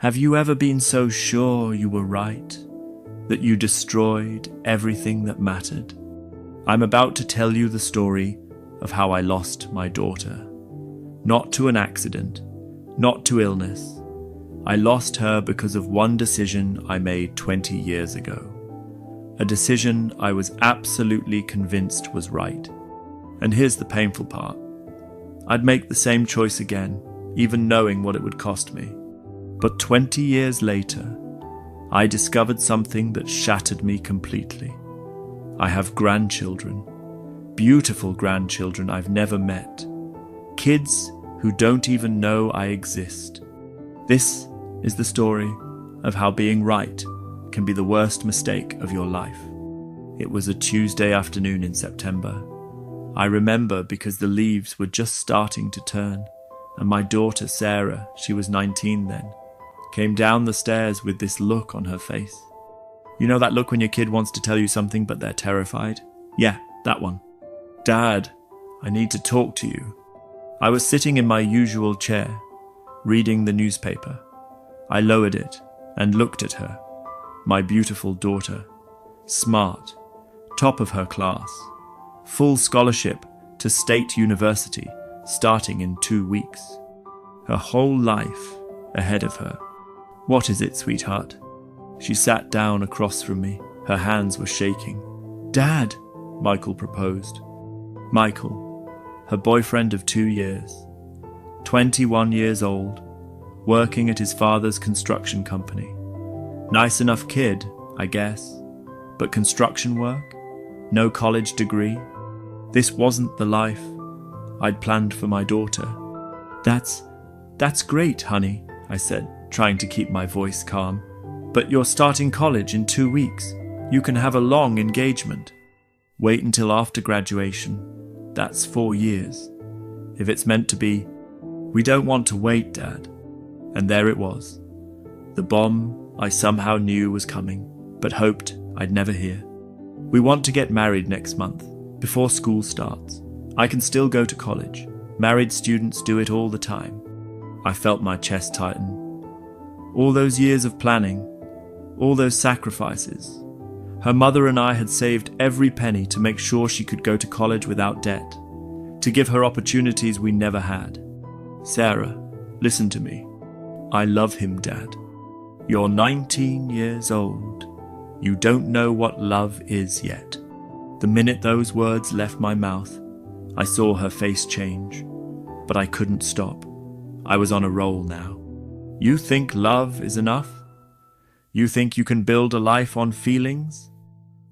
Have you ever been so sure you were right that you destroyed everything that mattered? I'm about to tell you the story of how I lost my daughter. Not to an accident, not to illness. I lost her because of one decision I made 20 years ago. A decision I was absolutely convinced was right. And here's the painful part. I'd make the same choice again, even knowing what it would cost me. But 20 years later, I discovered something that shattered me completely. I have grandchildren, beautiful grandchildren I've never met, kids who don't even know I exist. This is the story of how being right can be the worst mistake of your life. It was a Tuesday afternoon in September. I remember because the leaves were just starting to turn, and my daughter Sarah, she was 19 then, came down the stairs with this look on her face. You know that look when your kid wants to tell you something but they're terrified? Yeah, that one. Dad, I need to talk to you. I was sitting in my usual chair, reading the newspaper. I lowered it and looked at her, my beautiful daughter, smart, top of her class, full scholarship to State University starting in 2 weeks. Her whole life ahead of her. What is it, sweetheart? She sat down across from me. Her hands were shaking. Dad, Michael proposed. Michael, her boyfriend of 2 years, 21 years old, working at his father's construction company. Nice enough kid, I guess, but construction work? No college degree? This wasn't the life I'd planned for my daughter. That's great, honey, I said, trying to keep my voice calm. But you're starting college in 2 weeks. You can have a long engagement. Wait until after graduation. That's 4 years. If it's meant to be, we don't want to wait, Dad. And there it was. The bomb I somehow knew was coming, but hoped I'd never hear. We want to get married next month, before school starts. I can still go to college. Married students do it all the time. I felt my chest tighten. All those years of planning, all those sacrifices. Her mother and I had saved every penny to make sure she could go to college without debt, to give her opportunities we never had. Sarah, listen to me. I love him, Dad. You're 19 years old. You don't know what love is yet. The minute those words left my mouth, I saw her face change, but I couldn't stop. I was on a roll now. You think love is enough? You think you can build a life on feelings?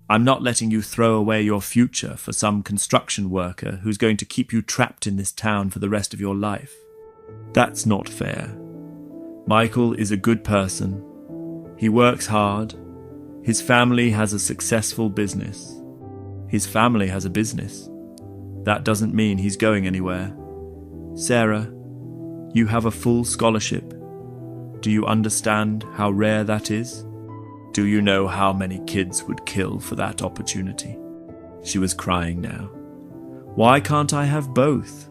I'm not letting you throw away your future for some construction worker who's going to keep you trapped in this town for the rest of your life. That's not fair. Michael is a good person. He works hard. His family has a successful business. His family has a business. That doesn't mean he's going anywhere. Sarah, you have a full scholarship. Do you understand how rare that is? Do you know how many kids would kill for that opportunity? She was crying now. Why can't I have both?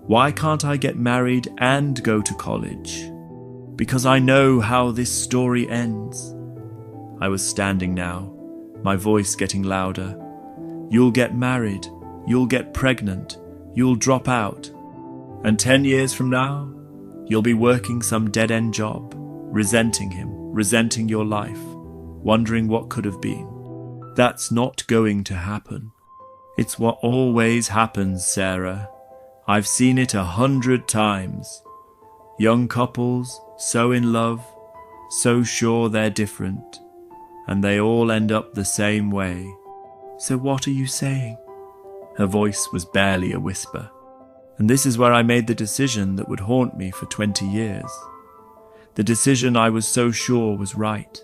Why can't I get married and go to college? Because I know how this story ends. I was standing now, my voice getting louder. You'll get married, you'll get pregnant, you'll drop out. And 10 years from now, you'll be working some dead-end job, resenting him, resenting your life, wondering what could have been. That's not going to happen. It's what always happens, Sarah. I've seen it 100 times. Young couples, so in love, so sure they're different, and they all end up the same way. So what are you saying? Her voice was barely a whisper. And this is where I made the decision that would haunt me for 20 years. The decision I was so sure was right.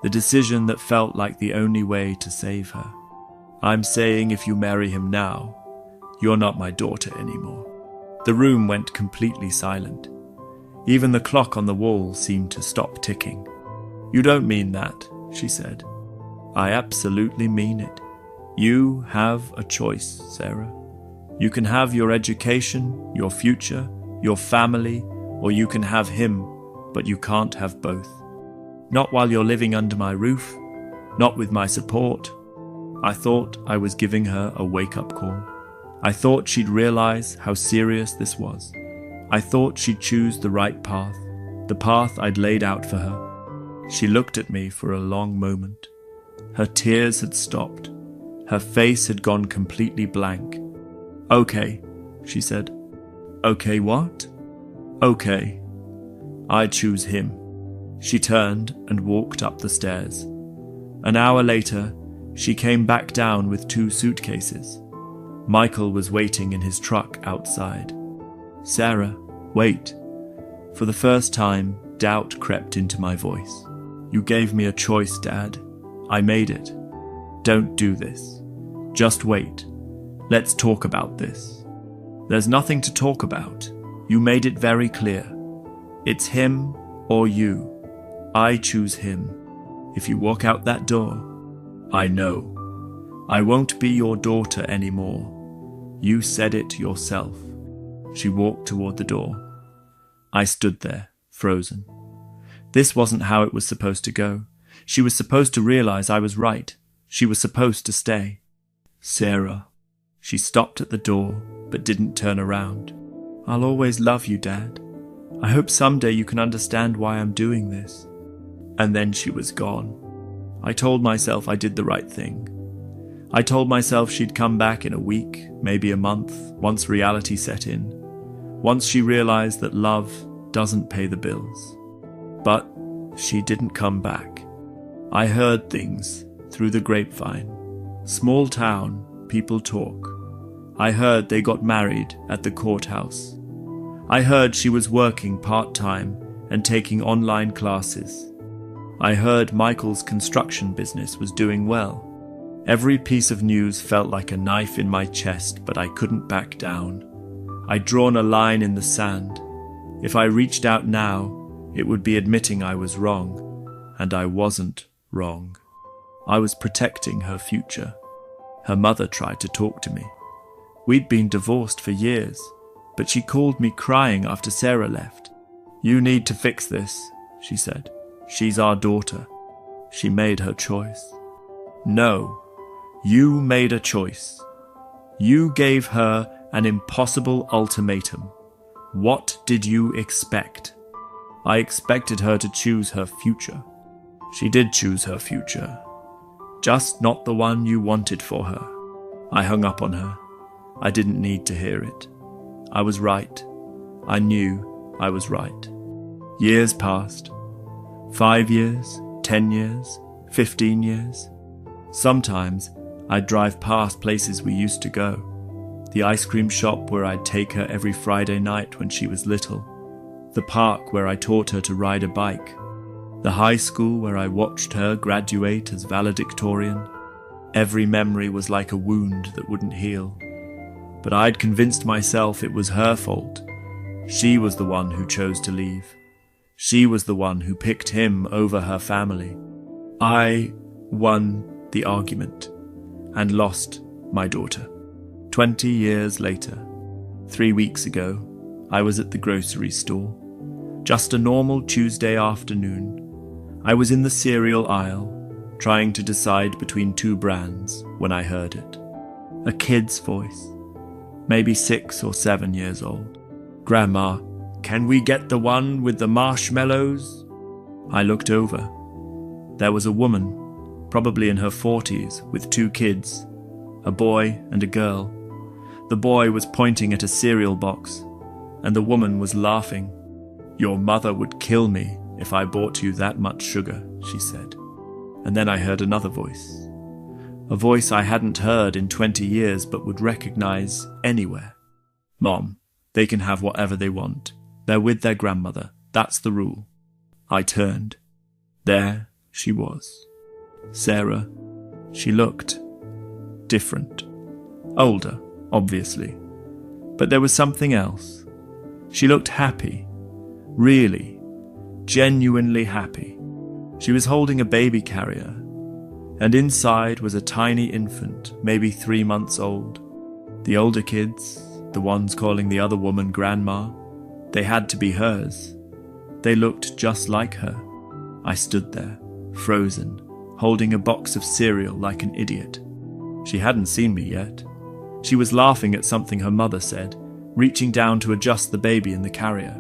The decision that felt like the only way to save her. I'm saying if you marry him now, you're not my daughter anymore. The room went completely silent. Even the clock on the wall seemed to stop ticking. You don't mean that, she said. I absolutely mean it. You have a choice, Sarah. You can have your education, your future, your family, or you can have him, but you can't have both. Not while you're living under my roof, not with my support. I thought I was giving her a wake-up call. I thought she'd realize how serious this was. I thought she'd choose the right path, the path I'd laid out for her. She looked at me for a long moment. Her tears had stopped. Her face had gone completely blank. "Okay," she said. "Okay, what?" "Okay. I choose him." She turned and walked up the stairs. An hour later, she came back down with 2 suitcases. Michael was waiting in his truck outside. "Sarah, wait." For the first time, doubt crept into my voice. "You gave me a choice, Dad. I made it. Don't do this. Just wait. Let's talk about this." "There's nothing to talk about. You made it very clear. It's him or you. I choose him. If you walk out that door, I know. I won't be your daughter anymore. You said it yourself." She walked toward the door. I stood there, frozen. This wasn't how it was supposed to go. She was supposed to realize I was right. She was supposed to stay. "Sarah." She stopped at the door, but didn't turn around. "I'll always love you, Dad. I hope someday you can understand why I'm doing this." And then she was gone. I told myself I did the right thing. I told myself she'd come back in a week, maybe a month, once reality set in. Once she realized that love doesn't pay the bills. But she didn't come back. I heard things through the grapevine. Small town, people talk. I heard they got married at the courthouse. I heard she was working part-time and taking online classes. I heard Michael's construction business was doing well. Every piece of news felt like a knife in my chest, but I couldn't back down. I'd drawn a line in the sand. If I reached out now, it would be admitting I was wrong, and I wasn't wrong. I was protecting her future. Her mother tried to talk to me. We'd been divorced for years, but she called me crying after Sarah left. "You need to fix this," she said. "She's our daughter. She made her choice." "No, you made a choice. You gave her an impossible ultimatum. What did you expect?" "I expected her to choose her future." "She did choose her future. Just not the one you wanted for her." I hung up on her. I didn't need to hear it. I was right. I knew I was right. Years passed. 5 years, 10 years, 15 years. Sometimes I'd drive past places we used to go. The ice cream shop where I'd take her every Friday night when she was little. The park where I taught her to ride a bike. The high school where I watched her graduate as valedictorian. Every memory was like a wound that wouldn't heal. But I'd convinced myself it was her fault. She was the one who chose to leave. She was the one who picked him over her family. I won the argument and lost my daughter. 20 years later, 3 weeks ago, I was at the grocery store. Just a normal Tuesday afternoon. I was in the cereal aisle, trying to decide between 2 brands when I heard it. A kid's voice, maybe 6 or 7 years old. "Grandma, can we get the one with the marshmallows?" I looked over. There was a woman, probably in her 40s, with 2 kids, a boy and a girl. The boy was pointing at a cereal box, and the woman was laughing. "Your mother would kill me if I bought you that much sugar," she said. And then I heard another voice. A voice I hadn't heard in 20 years but would recognize anywhere. "Mom, they can have whatever they want. They're with their grandmother. That's the rule." I turned. There she was. Sarah. She looked different. Older, obviously. But there was something else. She looked happy. Really, genuinely happy. She was holding a baby carrier, and inside was a tiny infant, maybe 3 months old. The older kids, the ones calling the other woman grandma, they had to be hers. They looked just like her. I stood there, frozen, holding a box of cereal like an idiot. She hadn't seen me yet. She was laughing at something her mother said, reaching down to adjust the baby in the carrier.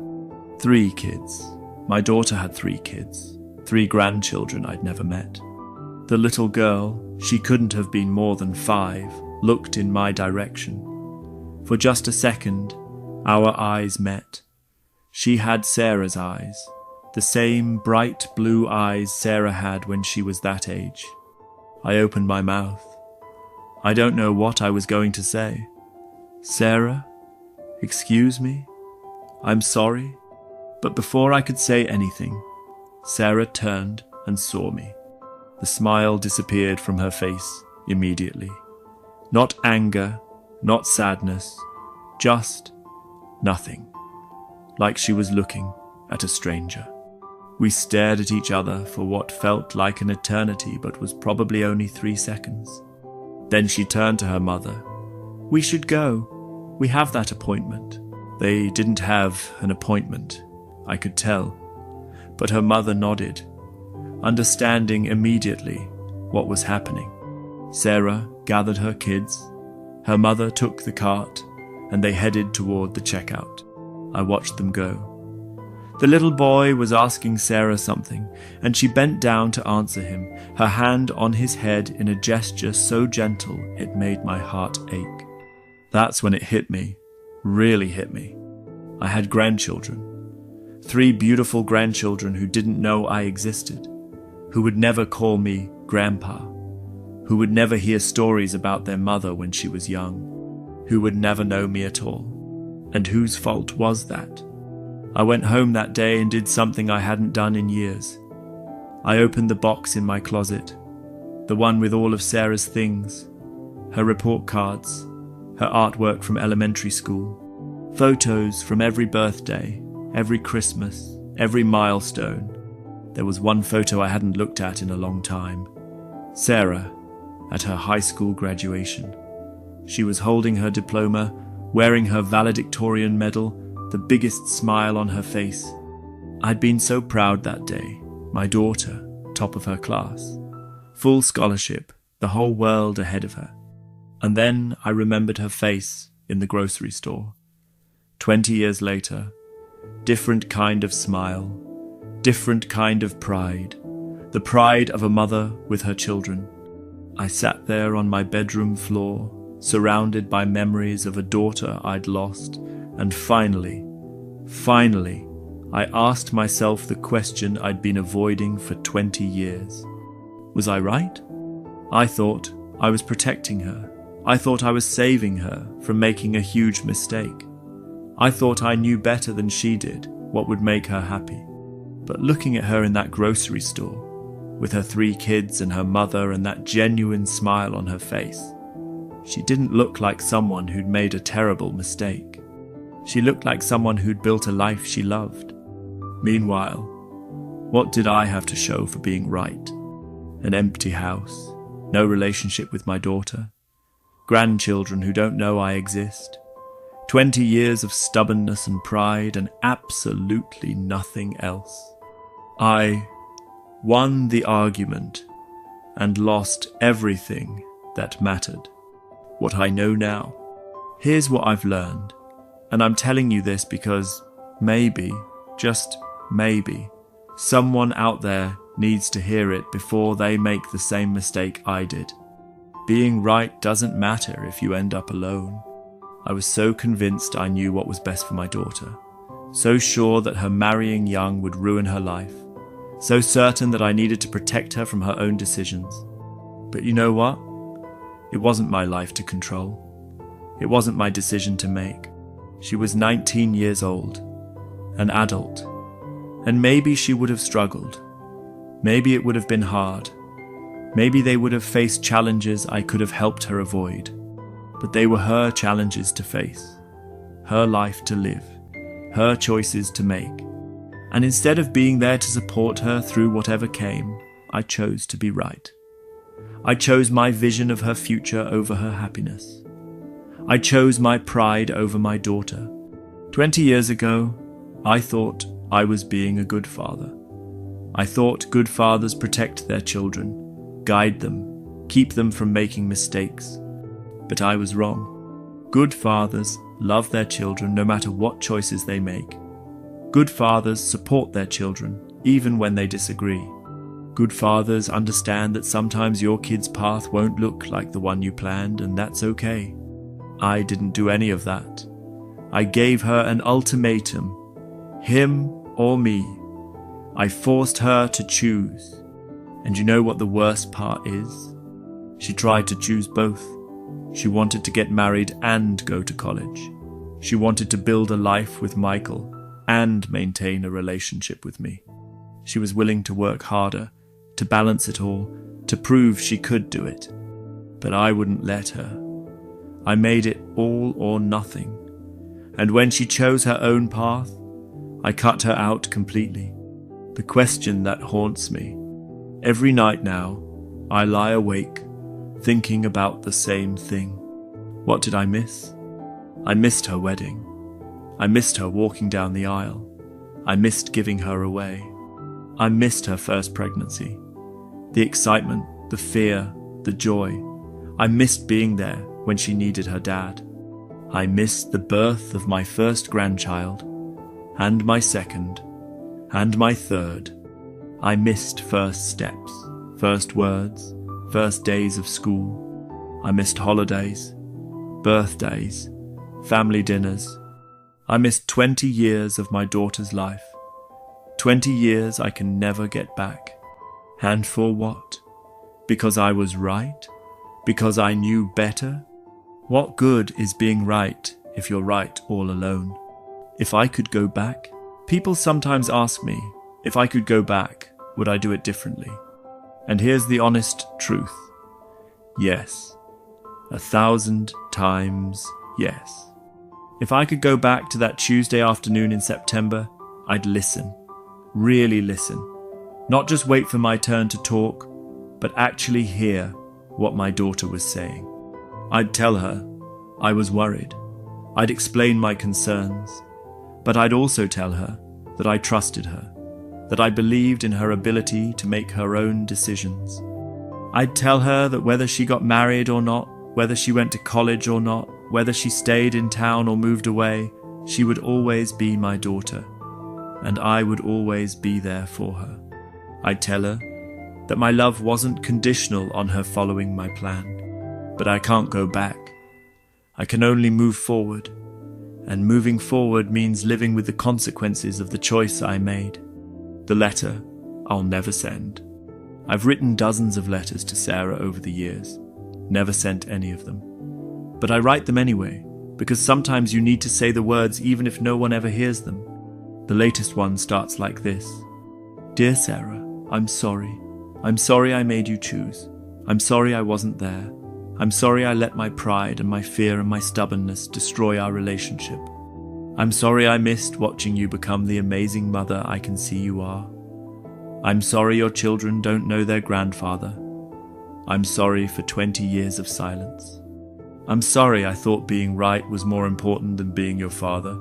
3 kids. My daughter had 3 kids, 3 grandchildren I'd never met. The little girl, she couldn't have been more than 5, looked in my direction. For just a second, our eyes met. She had Sarah's eyes, the same bright blue eyes Sarah had when she was that age. I opened my mouth. I don't know what I was going to say. Sarah? Excuse me? I'm sorry? But before I could say anything, Sarah turned and saw me. The smile disappeared from her face immediately. Not anger, not sadness, just nothing. Like she was looking at a stranger. We stared at each other for what felt like an eternity but was probably only 3 seconds. Then she turned to her mother. We should go. We have that appointment. They didn't have an appointment, I could tell. But her mother nodded, understanding immediately what was happening. Sarah gathered her kids. Her mother took the cart, and they headed toward the checkout. I watched them go. The little boy was asking Sarah something, and she bent down to answer him, her hand on his head in a gesture so gentle it made my heart ache. That's when it hit me, really hit me. I had grandchildren. 3 beautiful grandchildren who didn't know I existed, who would never call me Grandpa, who would never hear stories about their mother when she was young, who would never know me at all. And whose fault was that? I went home that day and did something I hadn't done in years. I opened the box in my closet, the one with all of Sarah's things, her report cards, her artwork from elementary school, photos from every birthday, every Christmas, every milestone. There was one photo I hadn't looked at in a long time. Sarah, at her high school graduation. She was holding her diploma, wearing her valedictorian medal, the biggest smile on her face. I'd been so proud that day. My daughter, top of her class. Full scholarship, the whole world ahead of her. And then I remembered her face in the grocery store. 20 years later, different kind of smile, different kind of pride, the pride of a mother with her children. I sat there on my bedroom floor, surrounded by memories of a daughter I'd lost, and finally, I asked myself the question I'd been avoiding for 20 years. Was I right? I thought I was protecting her. I thought I was saving her from making a huge mistake. I thought I knew better than she did what would make her happy. But looking at her in that grocery store, with her 3 kids and her mother and that genuine smile on her face, she didn't look like someone who'd made a terrible mistake. She looked like someone who'd built a life she loved. Meanwhile, what did I have to show for being right? An empty house, no relationship with my daughter, grandchildren who don't know I exist, 20 years of stubbornness and pride, and absolutely nothing else. I won the argument and lost everything that mattered. What I know now. Here's what I've learned, and I'm telling you this because maybe, just maybe, someone out there needs to hear it before they make the same mistake I did. Being right doesn't matter if you end up alone. I was so convinced I knew what was best for my daughter, so sure that her marrying young would ruin her life, so certain that I needed to protect her from her own decisions. But you know what? It wasn't my life to control. It wasn't my decision to make. She was 19 years old, an adult, and maybe she would have struggled. Maybe it would have been hard. Maybe they would have faced challenges I could have helped her avoid. But they were her challenges to face, her life to live, her choices to make. And instead of being there to support her through whatever came, I chose to be right. I chose my vision of her future over her happiness. I chose my pride over my daughter. 20 years ago, I thought I was being a good father. I thought good fathers protect their children, guide them, keep them from making mistakes. But I was wrong. Good fathers love their children no matter what choices they make. Good fathers support their children even when they disagree. Good fathers understand that sometimes your kid's path won't look like the one you planned, and that's okay. I didn't do any of that. I gave her an ultimatum, him or me. I forced her to choose. And you know what the worst part is? She tried to choose both. She wanted to get married and go to college. She wanted to build a life with Michael and maintain a relationship with me. She was willing to work harder, to balance it all, to prove she could do it. But I wouldn't let her. I made it all or nothing. And when she chose her own path, I cut her out completely. The question that haunts me. Every night now, I lie awake, thinking about the same thing. What did I miss? I missed her wedding. I missed her walking down the aisle. I missed giving her away. I missed her first pregnancy. The excitement, the fear, the joy. I missed being there when she needed her dad. I missed the birth of my first grandchild, and my second, and my third. I missed first steps, first words, first days of school. I missed holidays, birthdays, family dinners. I missed 20 years of my daughter's life. 20 years I can never get back. And for what? Because I was right? Because I knew better? What good is being right if you're right all alone? If I could go back? People sometimes ask me, if I could go back, would I do it differently? And here's the honest truth. Yes. 1,000 times yes. If I could go back to that Tuesday afternoon in September, I'd listen. Really listen. Not just wait for my turn to talk, but actually hear what my daughter was saying. I'd tell her I was worried. I'd explain my concerns. But I'd also tell her that I trusted her, that I believed in her ability to make her own decisions. I'd tell her that whether she got married or not, whether she went to college or not, whether she stayed in town or moved away, she would always be my daughter, and I would always be there for her. I'd tell her that my love wasn't conditional on her following my plan, but I can't go back. I can only move forward, and moving forward means living with the consequences of the choice I made. The letter I'll never send. I've written dozens of letters to Sarah over the years, never sent any of them. But I write them anyway, because sometimes you need to say the words even if no one ever hears them. The latest one starts like this. Dear Sarah, I'm sorry. I'm sorry I made you choose. I'm sorry I wasn't there. I'm sorry I let my pride and my fear and my stubbornness destroy our relationship. I'm sorry I missed watching you become the amazing mother I can see you are. I'm sorry your children don't know their grandfather. I'm sorry for 20 years of silence. I'm sorry I thought being right was more important than being your father.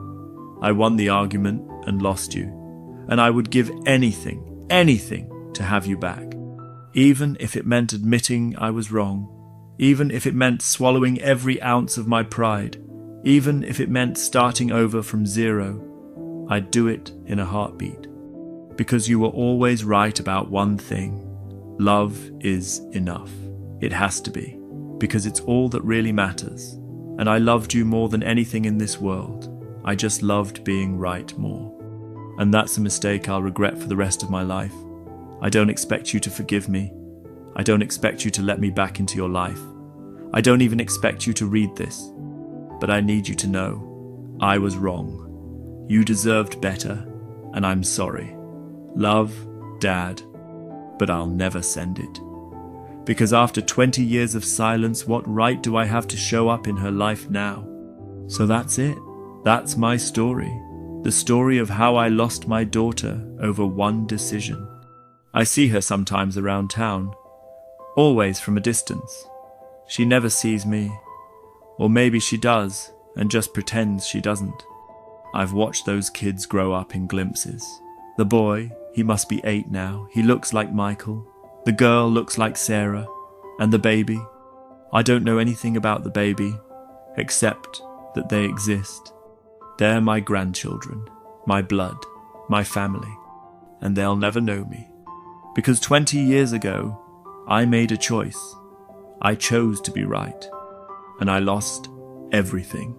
I won the argument and lost you, and I would give anything to have you back, even if it meant admitting I was wrong, even if it meant swallowing every ounce of my pride, even if it meant starting over from zero. I'd do it in a heartbeat, because you were always right about one thing. Love is enough. It has to be, because it's all that really matters, and I loved you more than anything in this world. I just loved being right more. And that's a mistake I'll regret for the rest of my life. I don't expect you to forgive me. I don't expect you to let me back into your life. I don't even expect you to read this. But I need you to know, I was wrong. You deserved better, and I'm sorry. Love, Dad, but I'll never send it. Because after 20 years of silence, what right do I have to show up in her life now? So that's it. That's my story. The story of how I lost my daughter over one decision. I see her sometimes around town, always from a distance. She never sees me. Or maybe she does, and just pretends she doesn't. I've watched those kids grow up in glimpses. The boy, he must be 8 now. He looks like Michael. The girl looks like Sarah. And the baby? I don't know anything about the baby, except that they exist. They're my grandchildren, my blood, my family, and they'll never know me. Because 20 years ago, I made a choice. I chose to be right, and I lost everything.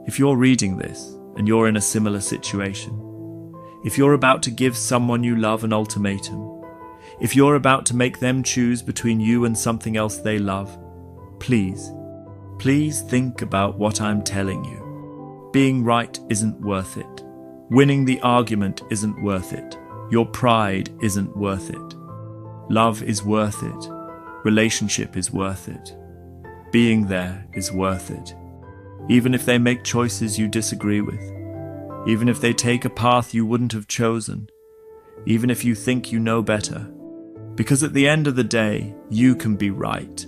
If you're reading this, and you're in a similar situation, if you're about to give someone you love an ultimatum, if you're about to make them choose between you and something else they love, please think about what I'm telling you. Being right isn't worth it. Winning the argument isn't worth it. Your pride isn't worth it. Love is worth it. Relationship is worth it. Being there is worth it. Even if they make choices you disagree with, even if they take a path you wouldn't have chosen, even if you think you know better. Because at the end of the day, you can be right,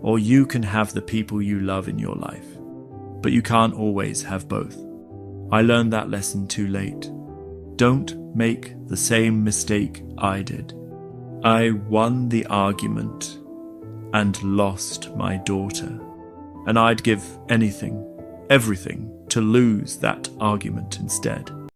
or you can have the people you love in your life, but you can't always have both. I learned that lesson too late. Don't make the same mistake I did. I won the argument and lost my daughter, and I'd give anything, everything, to lose that argument instead.